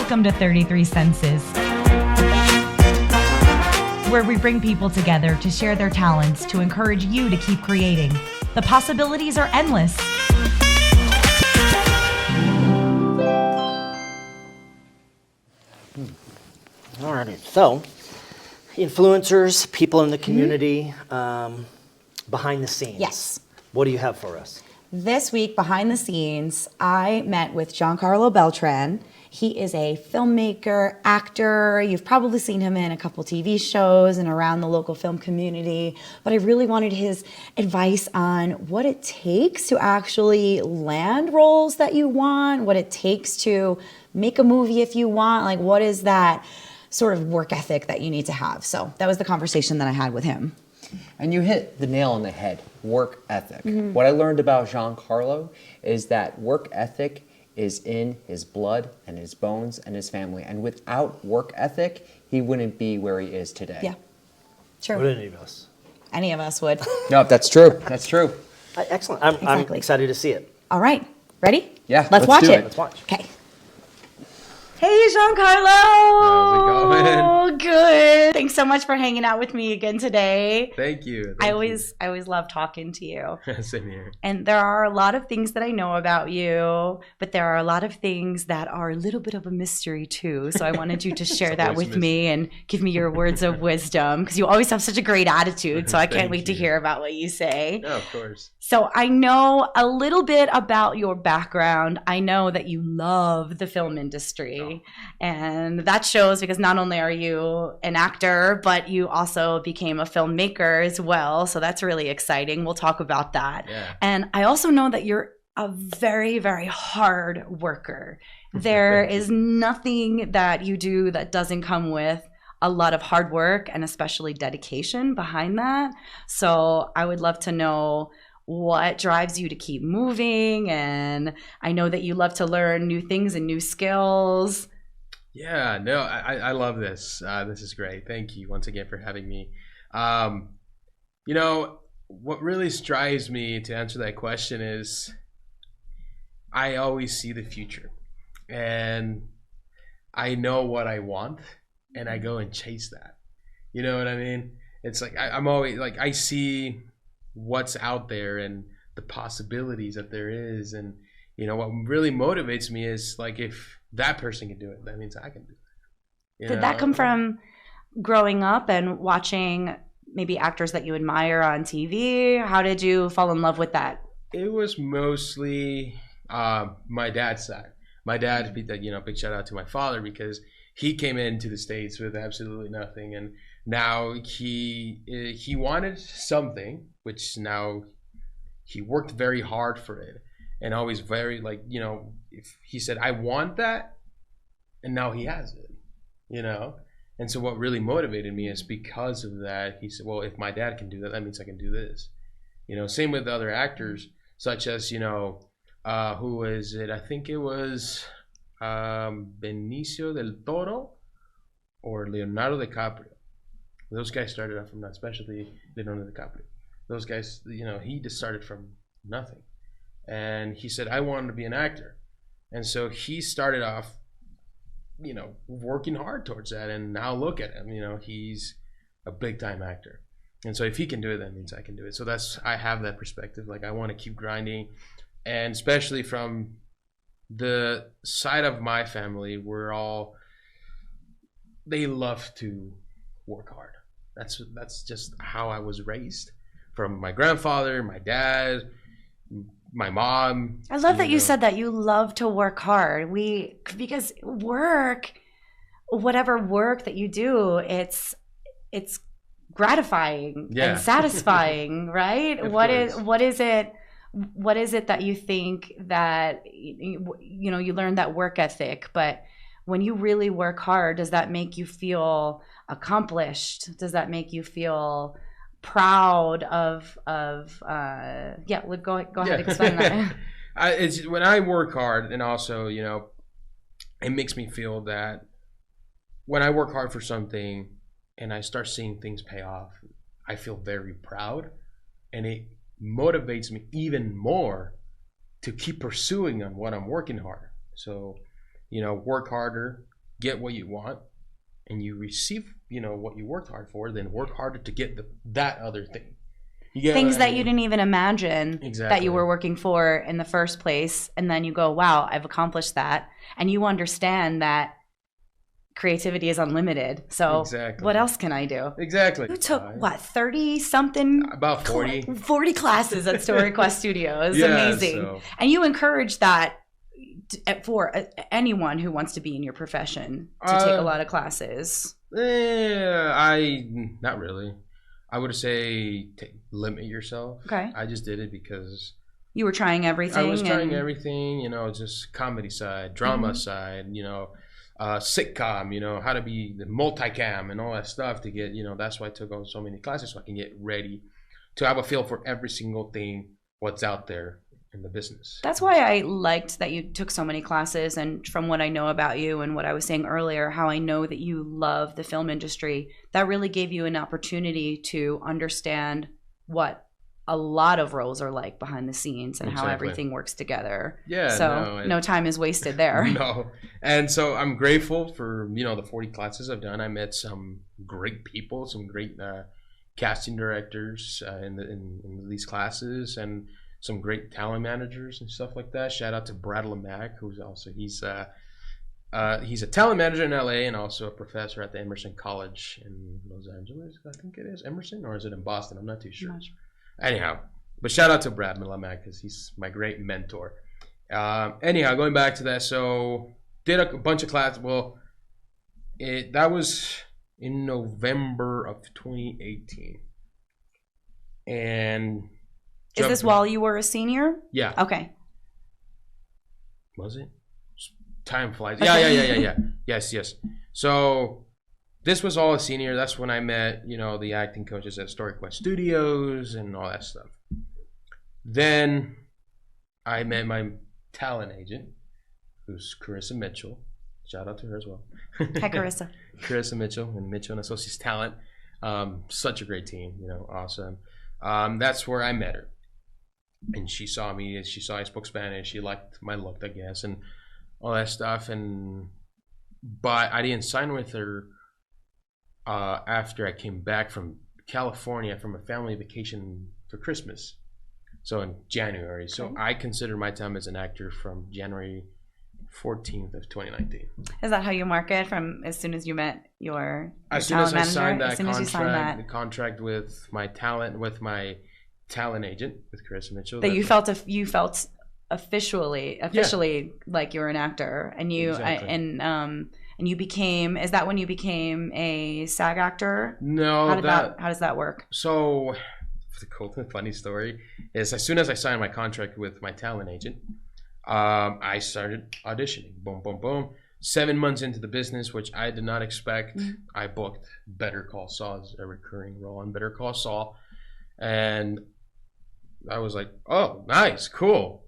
Welcome to 33 Senses, where we bring people together to share their talents to encourage you to keep creating. The possibilities are endless. Alrighty, so influencers, people in the community, behind the scenes. Yes. What do you have for us? This week, behind the scenes, I met with Giancarlo Beltran. He is a filmmaker, actor. You've probably seen him in a couple TV shows and around the local film community. But I really wanted his advice on what it takes to actually land roles that you want, what it takes to make a movie if you want. Like, what is that sort of work ethic that you need to have? So that was the conversation that I had with him. And you hit the nail on the head, work ethic. What I learned about Giancarlo is that work ethic is in his blood and his bones and his family. And without work ethic, he wouldn't be where he is today. Yeah, sure. What any of us? Any of us would. No, that's true. That's true. Excellent. I'm Exactly. excited to see it. All right, ready? Yeah, let's watch do it. it. Let's watch. Okay. Hey, Giancarlo. How's it going? Good. Thanks so much for hanging out with me again today. Thank you. I always love talking to you. Same here. And there are a lot of things that I know about you, but there are a lot of things that are a little bit of a mystery too. So I wanted you to share that with me and give me your words of wisdom, because you always have such a great attitude. So I can't wait to hear about what you say. No, of course. So I know a little bit about your background. I know that you love the film industry. And that shows, because not only are you an actor, but you also became a filmmaker as well. So that's really exciting. We'll talk about that. Yeah. And I also know that you're a very, very hard worker. There is nothing that you do that doesn't come with a lot of hard work and especially dedication behind that. So I would love to know what drives you to keep moving. And I know that you love to learn new things and new skills. Yeah, no, I love this. This is great. Thank you once again for having me. You know, what really drives me to answer that question is I always see the future. And I know what I want, and I go and chase that. You know what I mean? It's like I'm always like, I see what's out there and the possibilities that there is. And, you know, what really motivates me is like, if that person can do it, that means I can do it. Did that come from growing up and watching maybe actors that you admire on TV? How did you fall in love with that? It was mostly my dad's side. My dad, you know, big shout out to my father, because he came into the States with absolutely nothing, and now he wanted something, which now he worked very hard for it, and always very, like, you know, if he said I want that, and now he has it, you know. And so what really motivated me is because of that. He said, well, if my dad can do that, that means I can do this, you know. Same with other actors, such as, you know, who was it? I think it was Benicio del Toro or Leonardo DiCaprio. Those guys started off from that, especially Leonardo DiCaprio. Those guys, you know, he just started from nothing. And he said, I wanted to be an actor. And so he started off, you know, working hard towards that. And now look at him, you know, he's a big time actor. And so if he can do it, that means I can do it. So I have that perspective. Like, I want to keep grinding. And especially from the side of my family, they love to work hard. That's just how I was raised, from my grandfather, my dad, my mom. I love that you said that you love to work hard. Because work, whatever work that you do, it's gratifying and satisfying, right? What is it that you think that, you know, you learn that work ethic, but when you really work hard, does that make you feel accomplished? Does that make you feel proud of go ahead, explain that. It's when I work hard, and also, you know, it makes me feel that when I work hard for something and I start seeing things pay off, I feel very proud, and it motivates me even more to keep pursuing on what I'm working hard. So, you know, work harder, get what you want and you receive, you know, what you worked hard for, then work harder to get that other thing. You get Things what I that you mean? didn't even imagine that Exactly. you were working for in the first place. And then you go, wow, I've accomplished that. And you understand that creativity is unlimited. So Exactly. what else can I do? Exactly. You took, what, 30-something? About 40. 40 classes at StoryQuest Studios. Yeah, Amazing. so- And you encourage that for anyone who wants to be in your profession to take a lot of classes. Not really. I would say limit yourself. Okay. I just did it because You were trying everything. I was trying and- everything, you know, just comedy side, drama side, you know, sitcom, you know, how to be the multicam and all that stuff to get, you know, that's why I took on so many classes so I can get ready to have a feel for every single thing what's out there in the business. That's why I liked that you took so many classes, and from what I know about you and what I was saying earlier, how I know that you love the film industry, that really gave you an opportunity to understand what a lot of roles are like behind the scenes and how Exactly. everything works together. Yeah, So no time is wasted there. No. And so I'm grateful for, you know, the 40 classes I've done. I met some great people, some great casting directors in these classes, and some great talent managers and stuff like that. Shout out to Brad Lamack, who's also he's a talent manager in LA and also a professor at the Emerson College in Los Angeles. I think it is Emerson, or is it in Boston? I'm not too sure. Anyhow, but shout out to Brad Lamack because he's my great mentor. Anyhow, going back to that, so did a bunch of classes. Well, that was in November of 2018, and. Is this while you were a senior? Yeah. Okay. Was it? Time flies. Yeah. Yes. So this was all a senior. That's when I met, you know, the acting coaches at StoryQuest Studios and all that stuff. Then I met my talent agent, who's Carissa Mitchell. Shout out to her as well. Hi, Carissa. Carissa Mitchell and Mitchell and Associates Talent. Such a great team, you know, awesome. That's where I met her. And she saw me, she saw I spoke Spanish, she liked my look, I guess, and all that stuff. But I didn't sign with her after I came back from California from a family vacation for Christmas. So in January. So Okay. I consider my time as an actor from January 14th of 2019. Is that how you market from as soon as you met your As soon as talent I manager? signed that As soon as you signed contract, that. the contract with my talent agent, with Carissa Mitchell. That you felt officially like you were an actor, and you Exactly. and you became. Is that when you became a SAG actor? No, How does that work? So the cool and funny story is, as soon as I signed my contract with my talent agent, I started auditioning. Boom, boom, boom. 7 months into the business, which I did not expect, I booked Better Call Saul as a recurring role on Better Call Saul, and I was like, oh, nice, cool.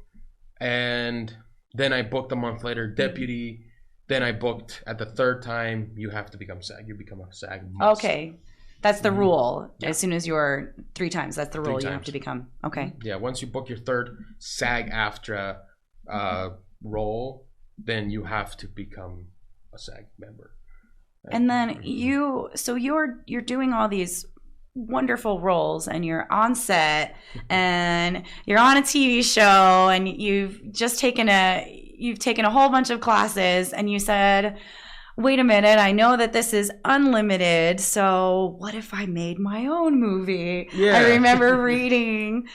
And then I booked a month later, Deputy. Then I booked at the third time, you have to become SAG. You become a SAG must. Okay, that's the rule. Yeah. As soon as you're 3 times, that's the rule. You have times. to become. Okay. Yeah, once you book your third SAG-AFTRA role, then you have to become a SAG member. And then you're doing all these wonderful roles, and you're on set, and you're on a TV show, and you've taken a whole bunch of classes, and you said, wait a minute, I know that this is unlimited, so what if I made my own movie? Yeah. I remember reading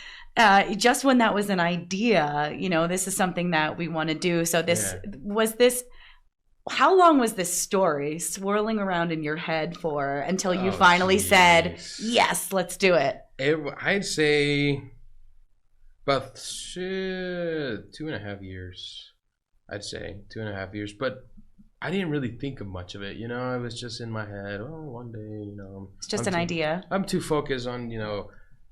just when that was an idea, you know, this is something that we want to do. So how long was this story swirling around in your head for until you finally said, yes, let's do it? I'd say about 2.5 years. I'd say 2.5 years, but I didn't really think of much of it. You know, it was just in my head. Oh, one day, you know. It's just an idea. I'm too focused on, you know,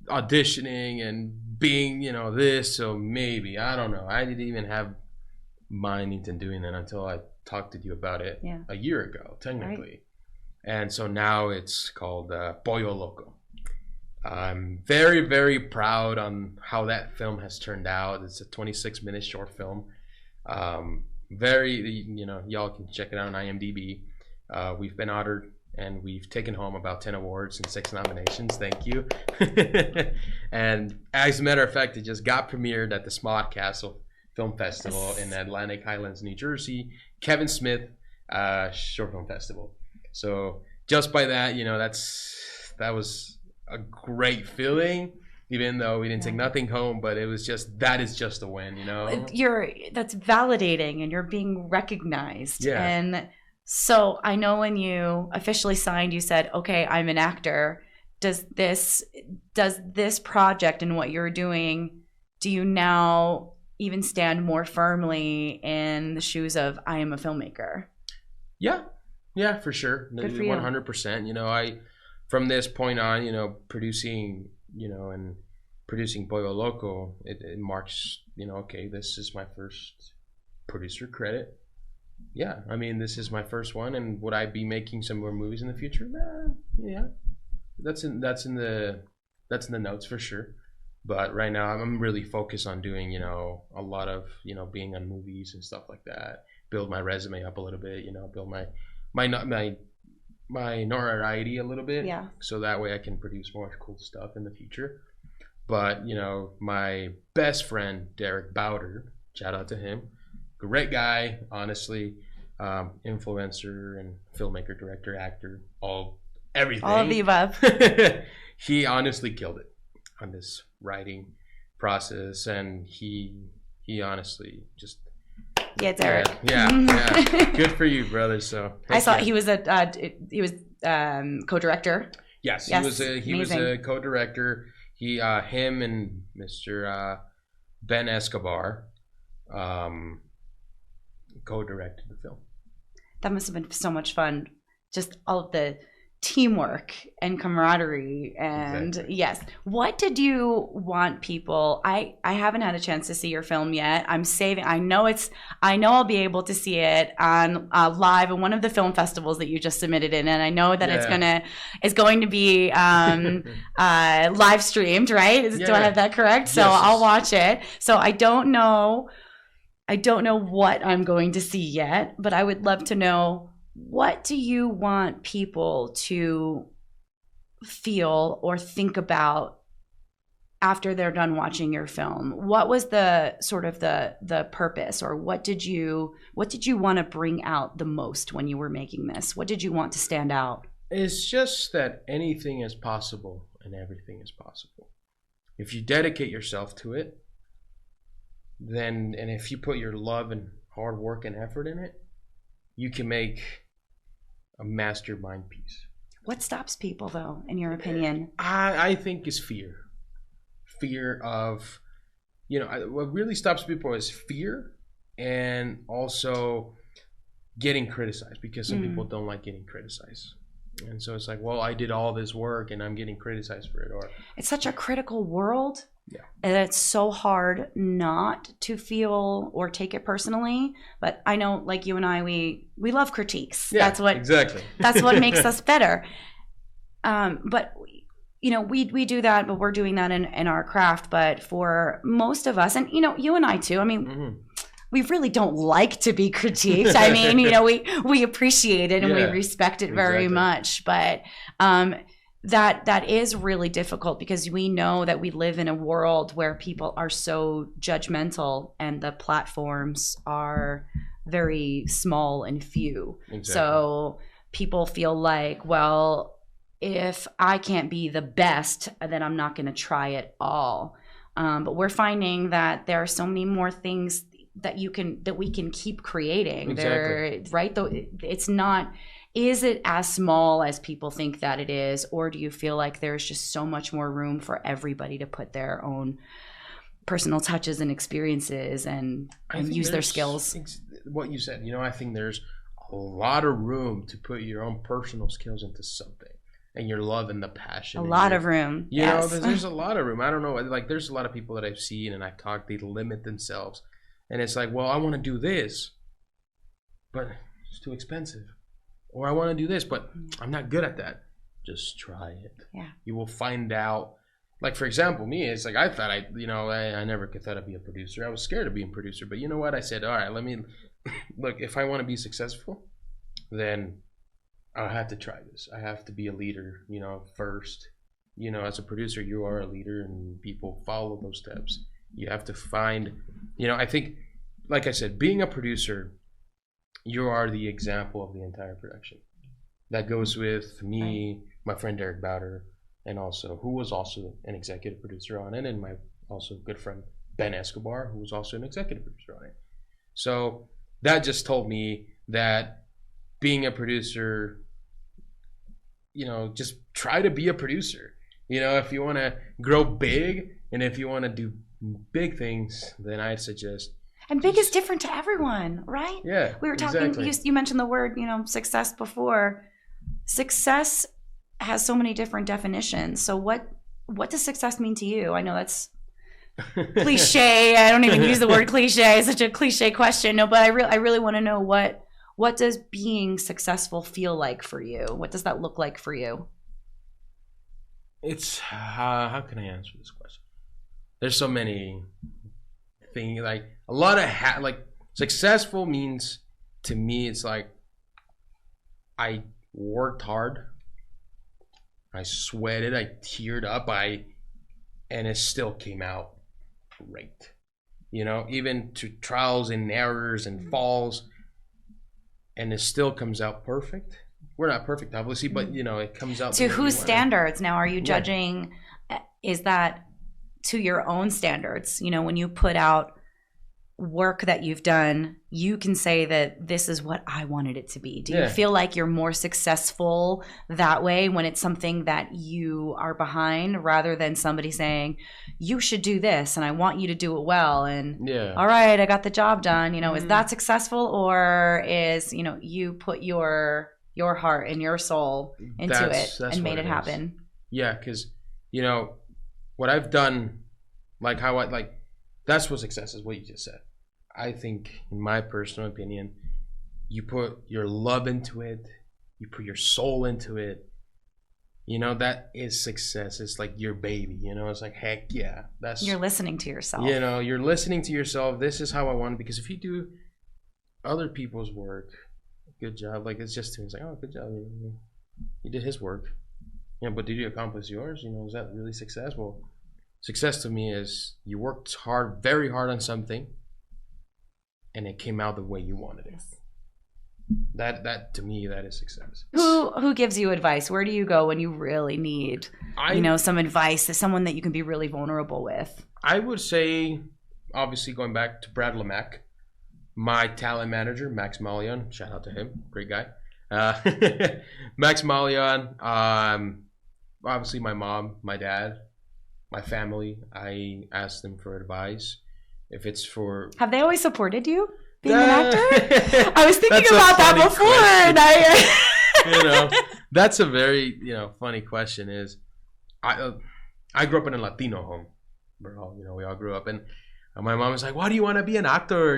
auditioning and being, you know, this. So maybe, I don't know. I didn't even have mind into doing that until I talked to you about it a year ago, technically. Right. And so now it's called Pollo Loco. I'm very, very proud on how that film has turned out. It's a 26-minute short film. y'all can check it out on IMDb. We've been honored and we've taken home about 10 awards and 6 nominations. Thank you. And as a matter of fact, it just got premiered at the Smod Castle Film Festival in Atlantic Highlands, New Jersey. Kevin Smith Short Film Festival. So just by that, that was a great feeling. Even though we didn't take nothing home, but it was that is just a win, That's validating, and you're being recognized. Yeah. And so I know when you officially signed, you said, "Okay, I'm an actor." Does this project and what you're doing, do you now even stand more firmly in the shoes of I am a filmmaker? Yeah, for sure. Good for you. 100%. From this point on, producing. And producing Pollo Loco, it marks, okay, this is my first producer credit. Yeah, I mean, this is my first one, and would I be making some more movies in the future? Yeah, that's in the notes for sure. But right now, I'm really focused on doing, a lot of, being on movies and stuff like that. Build my resume up a little bit, build my notoriety a little bit, so that way I can produce more cool stuff in the future. But my best friend Derek Bowder, shout out to him, great guy, honestly, influencer and filmmaker, director, actor, everything, all of the above. He honestly killed it on this writing process, and he honestly just Derek. Yeah. Good for you, brother. So I saw he was co-director. Yes, Yes, he was a co-director. Him and Mr. Ben Escobar co-directed the film. That must have been so much fun. Just all of the teamwork and camaraderie, and Exactly. Yes. What did you want people? I haven't had a chance to see your film yet. I'm saving. I know I'll be able to see it on live in one of the film festivals that you just submitted in, and I know that it's going to be live streamed, right? Do I have that correct? So Yes. I'll watch it. So I don't know what I'm going to see yet, but I would love to know, what do you want people to feel or think about after they're done watching your film? What was the sort of the purpose, or what did you want to bring out the most when you were making this? What did you want to stand out? It's just that anything is possible and everything is possible. If you dedicate yourself to it, and if you put your love and hard work and effort in it, you can make a mastermind piece. What stops people, though, in your opinion? I think is fear of, what really stops people is fear, and also getting criticized, because some people don't like getting criticized. And so it's like, well, I did all this work and I'm getting criticized for it. Or It's such a critical world. Yeah. And it's so hard not to feel or take it personally. But I know, like you and I, we love critiques. Yeah, That's what exactly. That's what makes us better. But we do that, but we're doing that in our craft. But for most of us, and you and I too. I mean, we really don't like to be critiqued. I mean, we appreciate it and we respect it very much. But that is really difficult, because we know that we live in a world where people are so judgmental and the platforms are very small and few. Exactly. So people feel like, well, if I can't be the best, then I'm not going to try at all. But we're finding that there are so many more things that we can keep creating. Exactly. Right? Though it's not. Is it as small as people think that it is, or do you feel like there's just so much more room for everybody to put their own personal touches and experiences and use their skills? What you said, I think there's a lot of room to put your own personal skills into something, and your love and the passion. A lot of room. Yes. There's a lot of room. I don't know, like there's a lot of people that I've seen and I've talked, they limit themselves, and it's like, well, I want to do this, but it's too expensive. Or I want to do this, but I'm not good at that. Just try it. Yeah. You will find out like for example, me, it's like I thought I never could thought I'd be a producer. I was scared of being a producer, but you know what? I said, all right, let me look. If I want to be successful, then I have to try this. I have to be a leader, first. As a producer, you are a leader, and people follow those steps. You have to find, I think, like I said, being a producer, you are the example of the entire production. That goes with me, my friend Derek Bowder, and also who was also an executive producer on it, and my also good friend Ben Escobar, who was also an executive producer on it. So that just told me that being a producer, just try to be a producer. If you want to grow big and if you want to do big things, then I'd suggest. And big is different to everyone, right? Yeah, we were talking. Exactly. You mentioned the word, success before. Success has so many different definitions. So what does success mean to you? I know that's cliche. I don't even use the word cliche. It's such a cliche question. No, but I really want to know what does being successful feel like for you? What does that look like for you? It's how can I answer this question? There's so many things, like a lot of successful means to me, it's like I worked hard, I sweated, I teared up, and it still came out great. Even to trials and errors and falls, and it still comes out perfect. We're not perfect, obviously, but it comes out. To whose standards now are you judging? Is that to your own standards? When you put out work that you've done, you can say that this is what I wanted it to be. Do you feel like you're more successful that way when it's something that you are behind, rather than somebody saying you should do this and I want you to do it well, and all right, I got the job done? Is that successful, or is you put your heart and your soul into it and made it happen? Yeah, because what I've done, like how that's what success is, what you just said. I think, in my personal opinion, you put your love into it, you put your soul into it, that is success. It's like your baby, it's like, heck yeah, you're listening to yourself. You're listening to yourself. This is how I want it. Because if you do other people's work, good job, like it's just, it's like, oh, good job, you did his work, but did you accomplish yours? Is that really successful? Success to me is you worked hard, very hard on something, and it came out the way you wanted it. That to me, that is success. Who gives you advice? Where do you go when you really need some advice? Someone that you can be really vulnerable with. I would say, obviously, going back to Brad Lemack, my talent manager, Max Malion. Shout out to him, great guy. Max Malion. Obviously, my mom, my dad, my family. I ask them for advice. If it's for, have they always supported you being an actor? I was thinking about that before, and that's a very funny question. Is I grew up in a Latino home. We're all we all grew up, and my mom was like, "Why do you want to be an actor?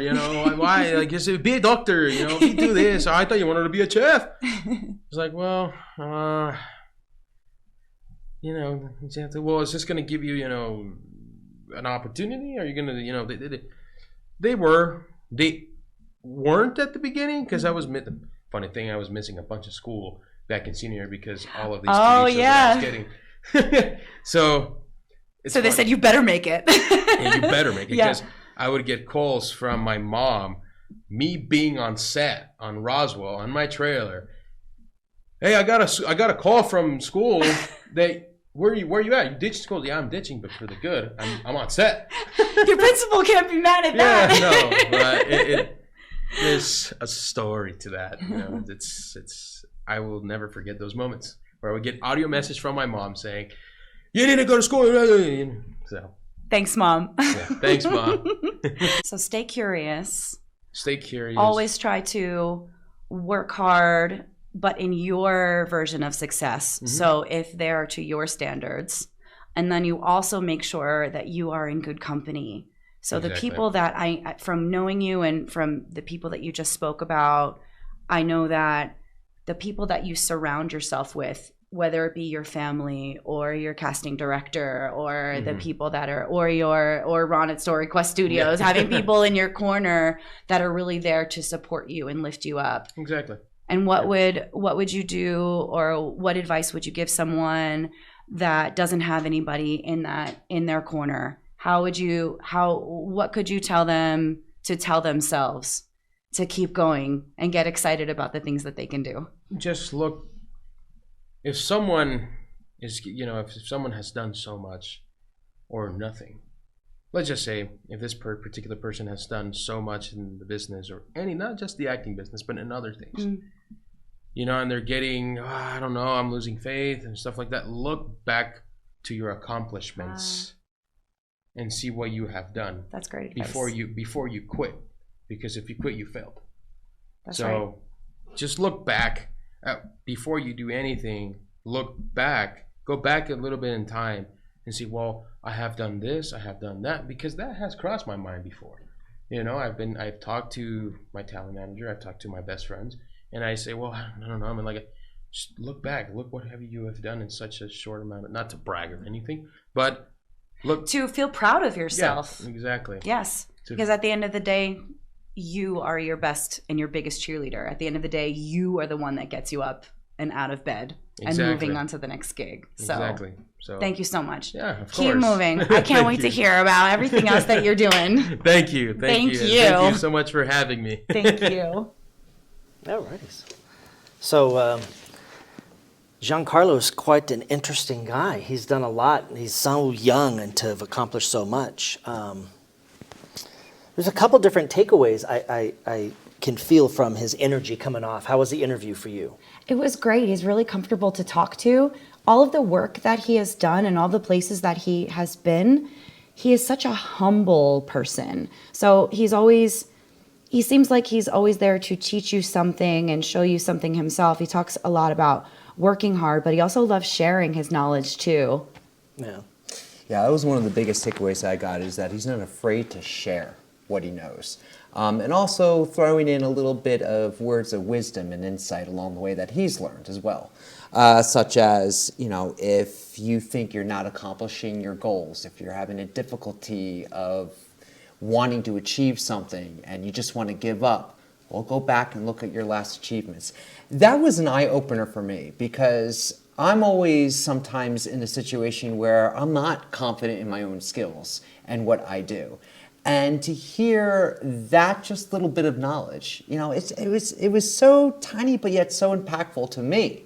Why? Like, just be a doctor. Be do this. I thought you wanted to be a chef." I was like, "Well, well, is this gonna give you an opportunity? Are you gonna they weren't at the beginning, because I was funny thing, I was missing a bunch of school back in senior year because all of these TV shows that I was getting. So they said you better make it. Yeah, you better make it, because I would get calls from my mom, me being on set on Roswell on my trailer. Hey, I got a call from school. Where you at? You ditched school? Yeah, I'm ditching, but for the good. I'm on set. Your principal can't be mad at that. Yeah, no, but there's a story to that. It's I will never forget those moments where I would get audio message from my mom saying, "You need to go to school." So thanks, Mom. Yeah, thanks, Mom. So stay curious. Stay curious. Always try to work hard, but in your version of success. Mm-hmm. So if they're to your standards, and then you also make sure that you are in good company. So exactly. The people that from knowing you and from the people that you just spoke about, I know that the people that you surround yourself with whether it be your family or your casting director or the people that are, or Ron at Story Quest Studios, having people in your corner that are really there to support you and lift you up. Exactly. And what would you do, or what advice would you give someone that doesn't have anybody in their corner? What could you tell them to tell themselves to keep going and get excited about the things that they can do? Just look. If someone is, if someone has done so much or nothing, let's just say if this particular person has done so much in the business, or not just the acting business, but in other things, and they're getting, I don't know, I'm losing faith and stuff like that. Look back to your accomplishments and see what you have done. That's great advice. Before you quit, because if you quit, you failed. That's right. Just look back. Before you do anything, look back, go back a little bit in time and see, well, I have done this, I have done that, because that has crossed my mind before. I've talked to my talent manager, I've talked to my best friends, and I say, well, I don't know, just look back, look what you have done in such a short amount, not to brag or anything, but look. To feel proud of yourself. Yeah, exactly. Yes, because at the end of the day, you are your best and your biggest cheerleader. At the end of the day, you are the one that gets you up and out of bed and moving on to the next gig. Exactly. So thank you so much. Yeah, of course. Keep moving. I can't wait to hear about everything else that you're doing. Thank you. Thank you. Thank you so much for having me. Thank you. All righty. So Giancarlo is quite an interesting guy. He's done a lot. He's so young and to have accomplished so much. There's a couple different takeaways I can feel from his energy coming off. How was the interview for you? It was great. He's really comfortable to talk to. All of the work that he has done and all the places that he has been, he is such a humble person. So he seems like he's always there to teach you something and show you something himself. He talks a lot about working hard, but he also loves sharing his knowledge too. Yeah. Yeah, that was one of the biggest takeaways I got, is that he's not afraid to share what he knows. And also throwing in a little bit of words of wisdom and insight along the way that he's learned as well. Such as, if you think you're not accomplishing your goals, if you're having a difficulty of wanting to achieve something and you just want to give up, well, go back and look at your last achievements. That was an eye-opener for me, because I'm always sometimes in a situation where I'm not confident in my own skills and what I do. And to hear that just little bit of knowledge, it was so tiny but yet so impactful to me.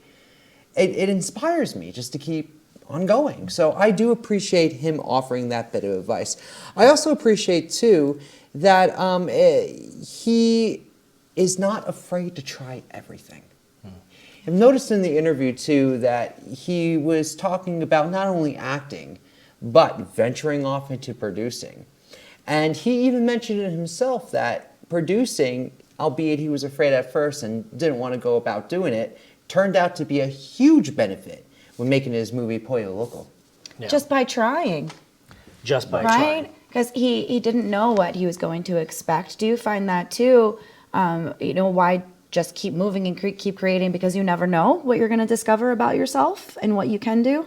It inspires me just to keep on going. So I do appreciate him offering that bit of advice. I also appreciate too that he is not afraid to try everything. I've noticed in the interview too that he was talking about not only acting, but venturing off into producing. And he even mentioned it himself that producing, albeit he was afraid at first and didn't want to go about doing it, turned out to be a huge benefit when making his movie Pollo Loco. Yeah. Just by trying. Just by right? trying. Because he didn't know what he was going to expect. Do you find that too? Why just keep moving and keep creating, because you never know what you're going to discover about yourself and what you can do?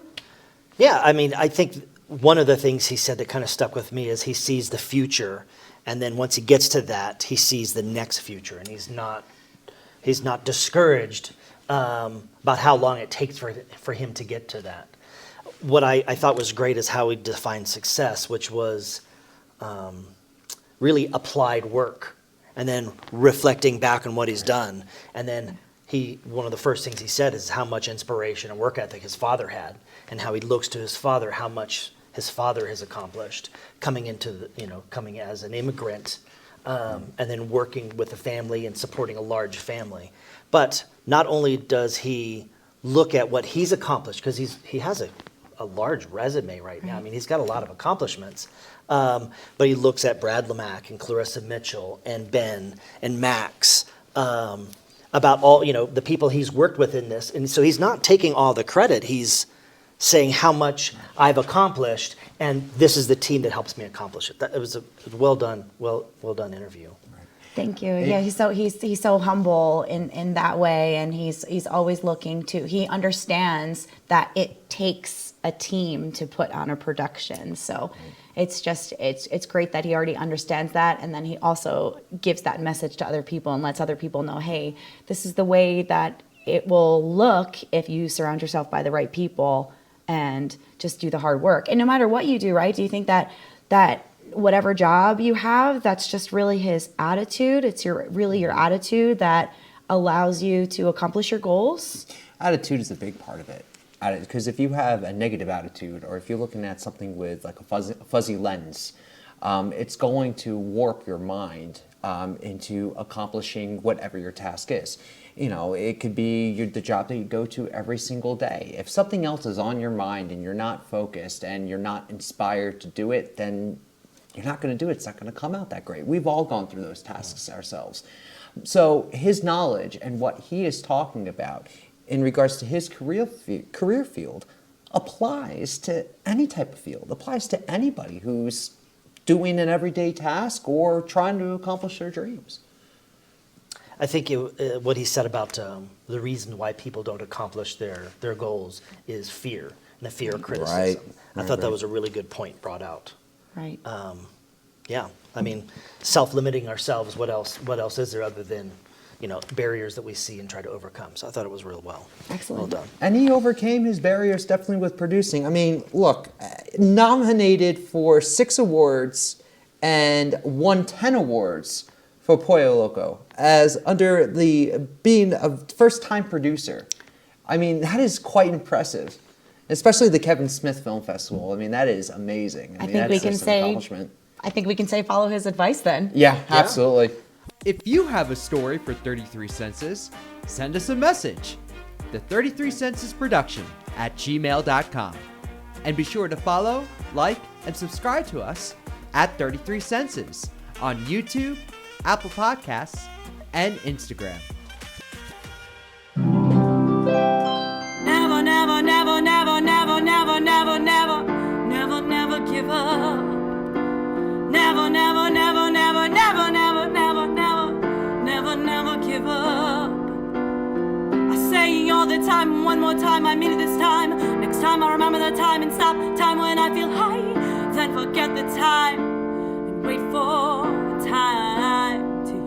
Yeah, I think one of the things he said that kind of stuck with me is he sees the future, and then once he gets to that, he sees the next future, and he's not discouraged about how long it takes for him to get to that. What I thought was great is how he defined success, which was really applied work, and then reflecting back on what he's done. And then one of the first things he said is how much inspiration and work ethic his father had, and how he looks to his father, how much his father has accomplished coming as an immigrant, and then working with a family and supporting a large family. But not only does he look at what he's accomplished, because he has a large resume right now. I mean, he's got a lot of accomplishments. But he looks at Brad Lamack and Clarissa Mitchell and Ben and Max, about all, the people he's worked with in this. And so he's not taking all the credit. He's saying how much I've accomplished, and this is the team that helps me accomplish it. It was a well done interview. Thank you. Yeah, he's so humble in that way, and he's always looking to. He understands that it takes a team to put on a production. So it's great that he already understands that, and then he also gives that message to other people and lets other people know, hey, this is the way that it will look if you surround yourself by the right people and just do the hard work. And no matter what you do, right? Do you think that whatever job you have, that's just really his attitude? It's really your attitude that allows you to accomplish your goals? Attitude is a big part of it. Because if you have a negative attitude, or if you're looking at something with like a fuzzy lens, it's going to warp your mind into accomplishing whatever your task is. You know, it could be the job that you go to every single day. If something else is on your mind and you're not focused and you're not inspired to do it, then you're not going to do it. It's not going to come out that great. We've all gone through those tasks ourselves. So his knowledge and what he is talking about in regards to his career field applies to any type of field, applies to anybody who's doing an everyday task or trying to accomplish their dreams. I think what he said about the reason why people don't accomplish their goals is fear, and the fear of criticism. Right. I thought that was a really good point brought out. Right. Yeah, I mean, self-limiting ourselves, what else is there other than, barriers that we see and try to overcome? So I thought it was real well. Excellent. Well done. And he overcame his barriers definitely with producing. I mean, look, nominated for 6 awards and won 10 awards for Pollo Loco as under being a first-time producer. I mean, that is quite impressive. Especially the Kevin Smith Film Festival. I mean, that is amazing. I think we can say follow his advice then. Yeah, absolutely. If you have a story for 33 Senses, send us a message. The 33 Senses Production at gmail.com. And be sure to follow, like, and subscribe to us at 33 Senses on YouTube, Apple Podcasts, and Instagram. Never, never, never, never, never, never, never, never, never, never give up. Never, never, never, never, never, never, never, never, never, never give up. I say all the time, one more time, I mean it this time. Next time I remember the time and stop time when I feel high. Then forget the time and wait for time to heal.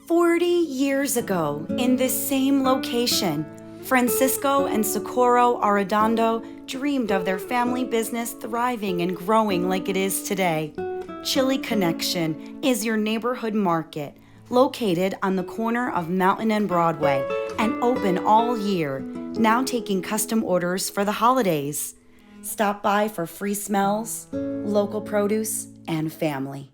40 years ago, in this same location, Francisco and Socorro Arredondo dreamed of their family business thriving and growing like it is today. Chili Connection is your neighborhood market, located on the corner of Mountain and Broadway, and open all year, now taking custom orders for the holidays. Stop by for free smells, local produce, and family.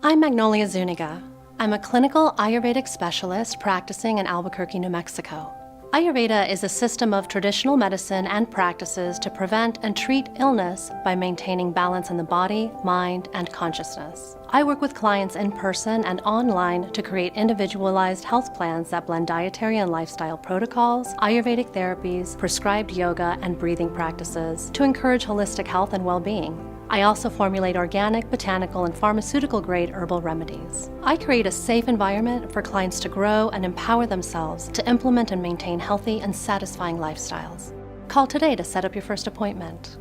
I'm Magnolia Zuniga. I'm a clinical Ayurvedic specialist practicing in Albuquerque, New Mexico. Ayurveda is a system of traditional medicine and practices to prevent and treat illness by maintaining balance in the body, mind, and consciousness. I work with clients in person and online to create individualized health plans that blend dietary and lifestyle protocols, Ayurvedic therapies, prescribed yoga, and breathing practices to encourage holistic health and well-being. I also formulate organic, botanical, and pharmaceutical-grade herbal remedies. I create a safe environment for clients to grow and empower themselves to implement and maintain healthy and satisfying lifestyles. Call today to set up your first appointment.